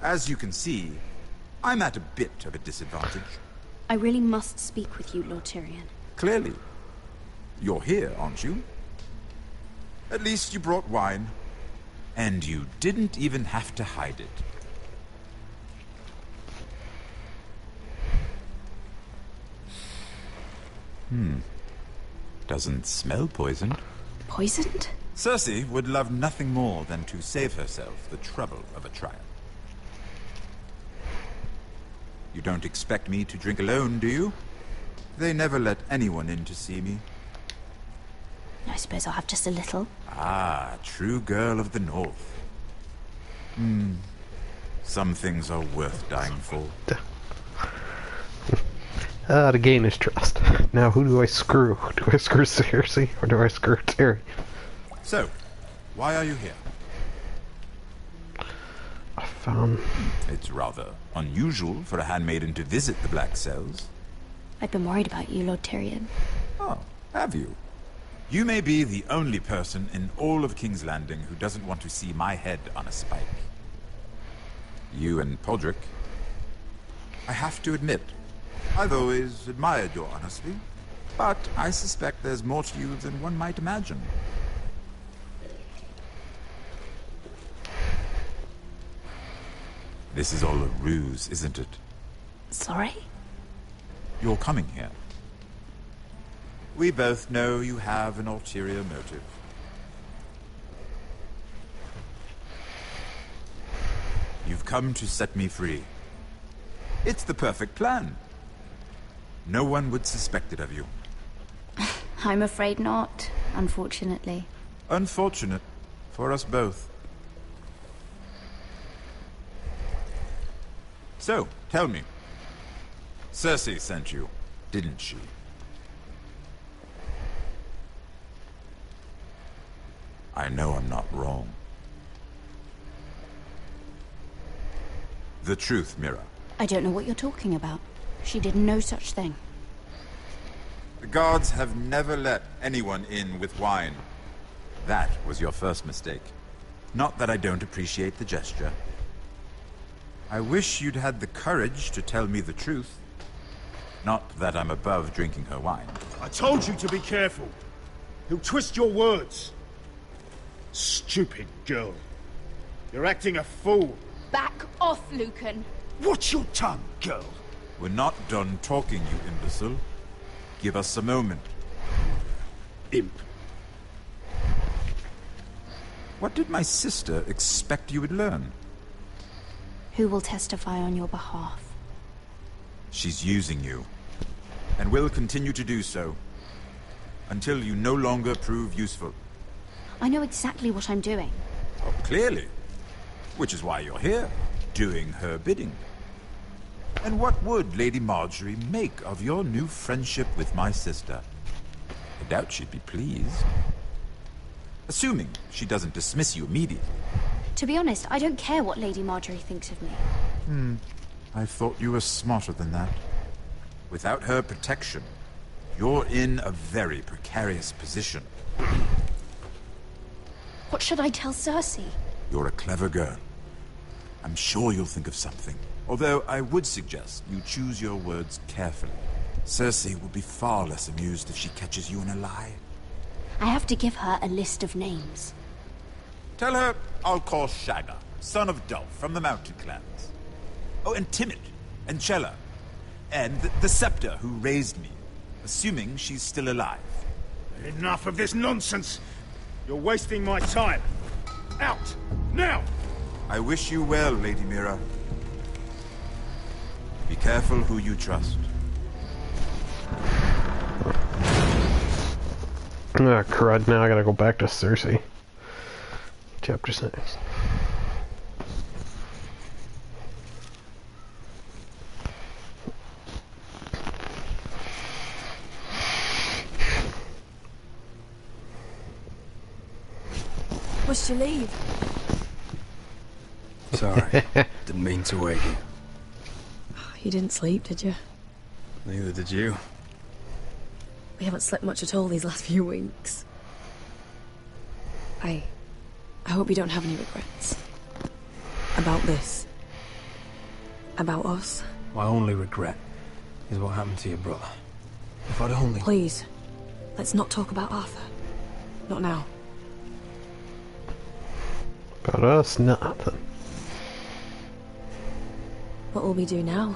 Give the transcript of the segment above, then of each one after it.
As you can see, I'm at a bit of a disadvantage. I really must speak with you, Lord Tyrion. Clearly. You're here, aren't you? At least you brought wine. And you didn't even have to hide it. Doesn't smell poisoned. Poisoned? Cersei would love nothing more than to save herself the trouble of a trial. You don't expect me to drink alone, do you? They never let anyone in to see me. I suppose I'll have just a little. Ah, true girl of the North. Some things are worth dying for. To gain his trust. Now, who do I screw? Do I screw Cersei, or do I screw Tyrion? So, why are you here? I found... It's rather unusual for a handmaiden to visit the Black Cells. I've been worried about you, Lord Tyrion. Oh, have you? You may be the only person in all of King's Landing who doesn't want to see my head on a spike. You and Podrick. I have to admit, I've always admired your honesty, but I suspect there's more to you than one might imagine. This is all a ruse, isn't it? Sorry? You're coming here. We both know you have an ulterior motive. You've come to set me free. It's the perfect plan. No one would suspect it of you. I'm afraid not, unfortunately. Unfortunate for us both. So, tell me. Cersei sent you, didn't she? I know I'm not wrong. The truth, Mira. I don't know what you're talking about. She did no such thing. The guards have never let anyone in with wine. That was your first mistake. Not that I don't appreciate the gesture. I wish you'd had the courage to tell me the truth. Not that I'm above drinking her wine. I told you to be careful. He'll twist your words. Stupid girl. You're acting a fool. Back off, Lucan. Watch your tongue, girl. We're not done talking, you imbecile. Give us a moment. Imp. What did my sister expect you would learn? Who will testify on your behalf? She's using you, and will continue to do so, until you no longer prove useful. I know exactly what I'm doing. Oh, clearly. Which is why you're here, doing her bidding. And what would Lady Marjorie make of your new friendship with my sister? I doubt she'd be pleased. Assuming she doesn't dismiss you immediately. To be honest, I don't care what Lady Marjorie thinks of me. I thought you were smarter than that. Without her protection, you're in a very precarious position. What should I tell Cersei? You're a clever girl. I'm sure you'll think of something. Although I would suggest you choose your words carefully. Cersei will be far less amused if she catches you in a lie. I have to give her a list of names. Tell her I'll call Shagga, son of Dolph, from the Mountain Clans. Oh, and Timid, and Chella, and the Scepter who raised me, assuming she's still alive. Enough of this nonsense. You're wasting my time. Out! Now! I wish you well, Lady Mira. Be careful who you trust. Ah, crud, now I gotta go back to Cersei. Chapter 6. Must you leave? Sorry, didn't mean to wake you. You didn't sleep, did you? Neither did you. We haven't slept much at all these last few weeks. I hope you don't have any regrets. About this. About us? My only regret is what happened to your brother. If I'd only... Please, let's not talk about Arthur. Not now. About us, nothing. What will we do now?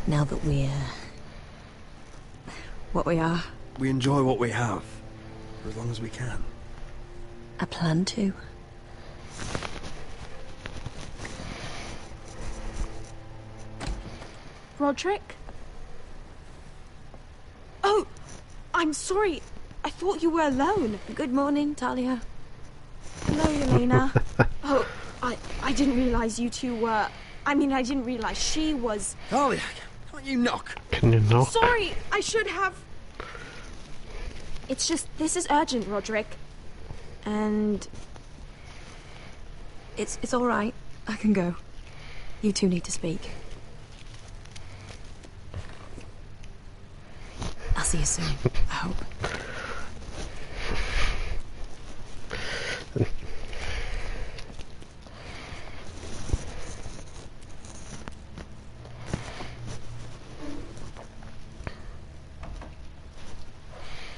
Now that we're... what we are. We enjoy what we have, for as long as we can. I plan to. Roderick? Oh, I'm sorry. I thought you were alone. Good morning, Talia. Hello, Elena. Oh, I didn't realize you two were... I mean, I didn't realize she was... Talia, can't you knock? Can you know? Sorry, I should have... It's just, this is urgent, Roderick. And... It's all right. I can go. You two need to speak. I'll see you soon, I hope.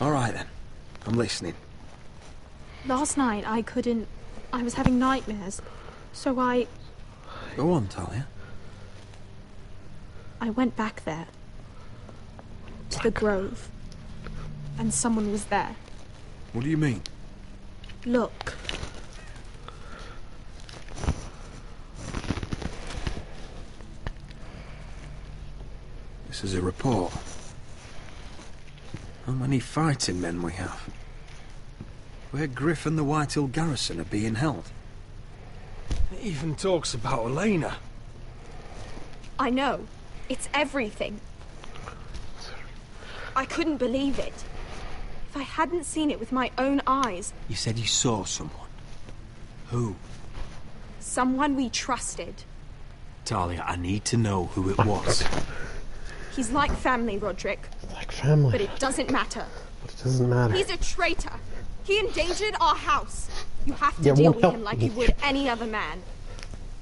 All right, then. I'm listening. Last night, I couldn't... I was having nightmares. So I Go on, Talia. went back there. To the grove. And someone was there. What do you mean? Look. This is a report. How many fighting men we have? Where Griff and the Whitehill garrison are being held. It even talks about Elena. I know. It's everything. I couldn't believe it. If I hadn't seen it with my own eyes... You said you saw someone. Who? Someone we trusted. Talia, I need to know who it was. He's like family, Roderick. Like family. But it doesn't matter. But it doesn't matter. He's a traitor. He endangered our house. You have to Yeah, deal well, with him like you would any other man.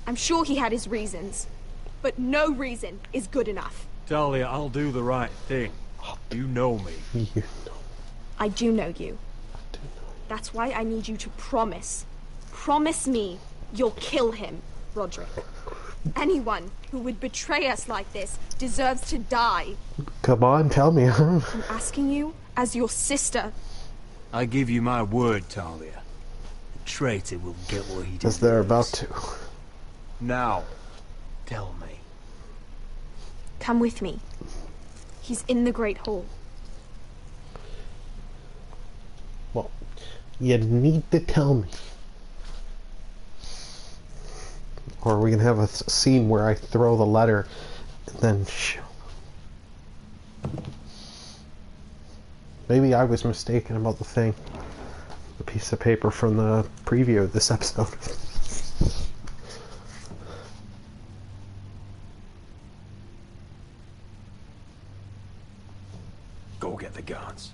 I'm sure he had his reasons. But no reason is good enough. Talia, I'll do the right thing. You know me. You know. I do know you. That's why I need you to promise. Promise me you'll kill him, Roderick. Anyone who would betray us like this deserves to die. Come on, tell me. I'm asking you as your sister. I give you my word, Talia. The traitor will get what he deserves. As they're about to. Now, tell me. Come with me. He's in the Great Hall. Well, you need to tell me. Or we can have a scene where I throw the letter and then show. Maybe I was mistaken about the thing. The piece of paper from the preview of this episode. Go get the guards.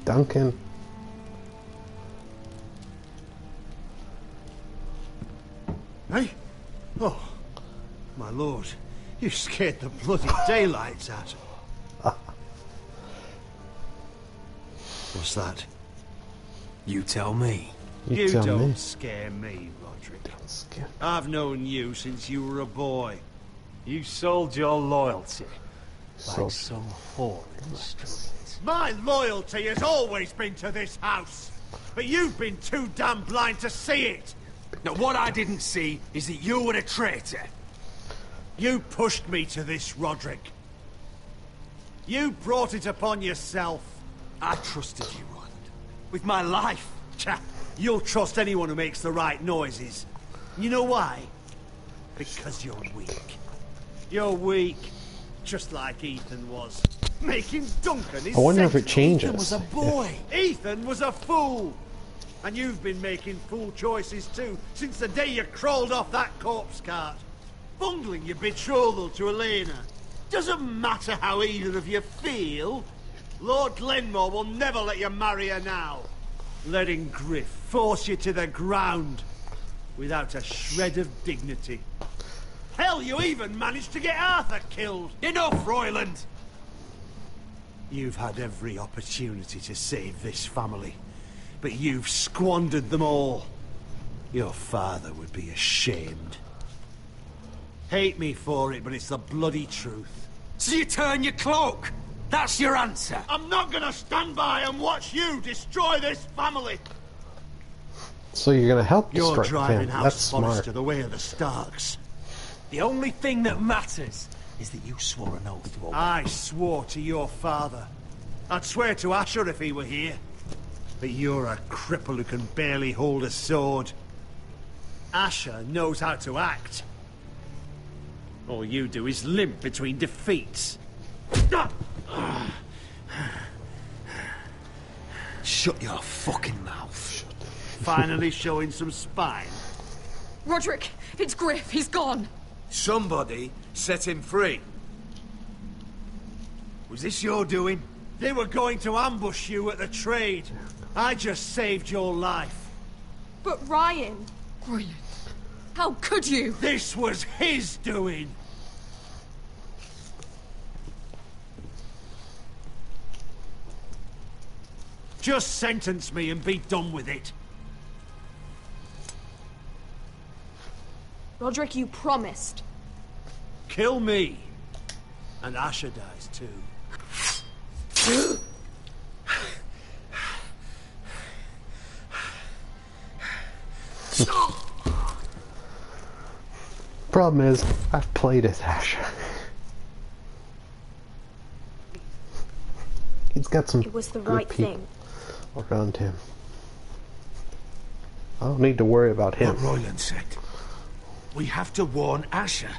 Duncan. Hey? Oh, my lord. You scared the bloody daylights out. What's that? You tell me. You You tell don't me. scare me, Roderick. Scare- I've known you since you were a boy. You sold your loyalty. So- Like some whore in the streets. My loyalty has always been to this house. But you've been too damn blind to see it. Now, what I didn't see is that you were a traitor. You pushed me to this, Roderick. You brought it upon yourself. I trusted you, Ryon. With my life. Cha, you'll trust anyone who makes the right noises. You know why? Because you're weak. You're weak. Just like Ethan was. Making Duncan his I wonder if it sentinel. changes. Ethan was a boy. Ethan was a fool. And you've been making fool choices too, since the day you crawled off that corpse cart. Bungling your betrothal to Elena. Doesn't matter how either of you feel. Lord Glenmore will never let you marry her now. Letting Griff force you to the ground without a shred of dignity. Hell, you even managed to get Arthur killed. Enough, Royland! You've had every opportunity to save this family, but you've squandered them all. Your father would be ashamed. Hate me for it, but it's the bloody truth. So you turn your cloak? That's your answer? I'm not gonna stand by and watch you destroy this family! So you're gonna help You're destroy the driving family. House That's smart. Forrester the way of the Starks. The only thing that matters is that you swore an oath to obey. I swore to your father. I'd swear to Asher if he were here. But you're a cripple who can barely hold a sword. Asher knows how to act. All you do is limp between defeats. Shut your fucking mouth. Finally showing some spine. Roderick, it's Griff. He's gone. Somebody set him free. Was this your doing? They were going to ambush you at the trade. I just saved your life. But Ryon... Brilliant. How could you? This was his doing. Just sentence me and be done with it. Roderick, you promised. Kill me. And Asher dies too. Problem is, I've played as Asher. He's got some It was the good right people thing. around him. I don't need to worry about him. What Royland said. We have to warn Asher.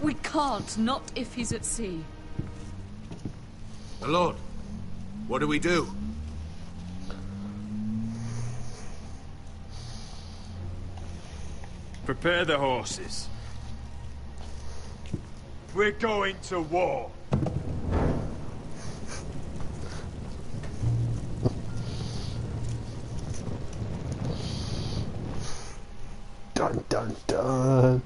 We can't, not if he's at sea. My lord, what do we do? Prepare the horses. We're going to war. Dun dun dun.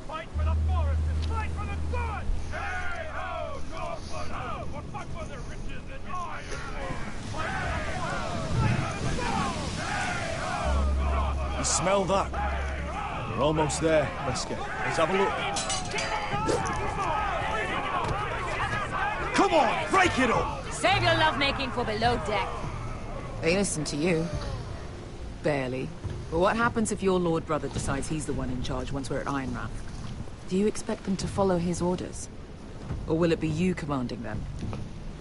Fight for the forest and fight for the sun! Hey ho, Northwood ho! We'll fight for the riches and iron ore! You smell that? We're almost there, Wesker. Let's have a look. Come on, break it up! Save your lovemaking for below deck. They listen to you. Barely. But what happens if your lord brother decides he's the one in charge once we're at Ironrath? Do you expect them to follow his orders? Or will it be you commanding them?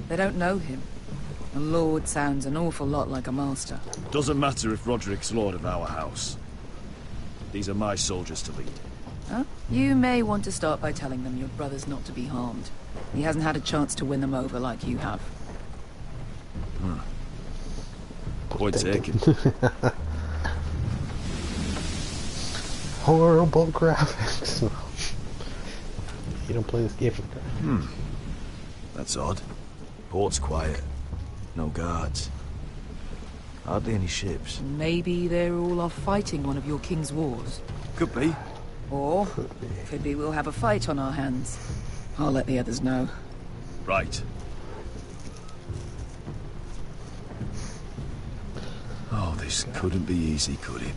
They don't know him. A lord sounds an awful lot like a master. Doesn't matter if Roderick's lord of our house. These are my soldiers to lead. Huh? You may want to start by telling them your brother's not to be harmed. He hasn't had a chance to win them over like you have. Point taken. Horrible graphics. You don't play this game for graphics. That's odd. Port's quiet. No guards. Hardly any ships. Maybe they're all off fighting one of your king's wars. Could be. Or, could be we'll have a fight on our hands. I'll let the others know. Right. Oh, this couldn't be easy, could it?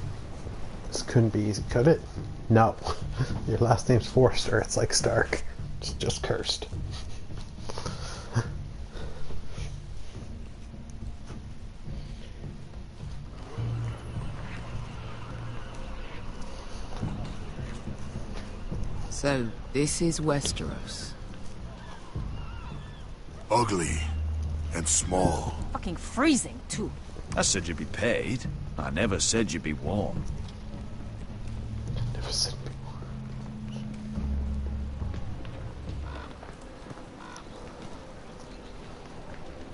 This couldn't be easy, could it? No. Your last name's Forrester. It's like Stark. It's just cursed. So, this is Westeros. Ugly and small. Fucking freezing, too. I said you'd be paid. I never said you'd be warm. Never said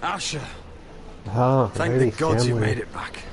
Asher, Ah, Thank really the gods you family. made it back.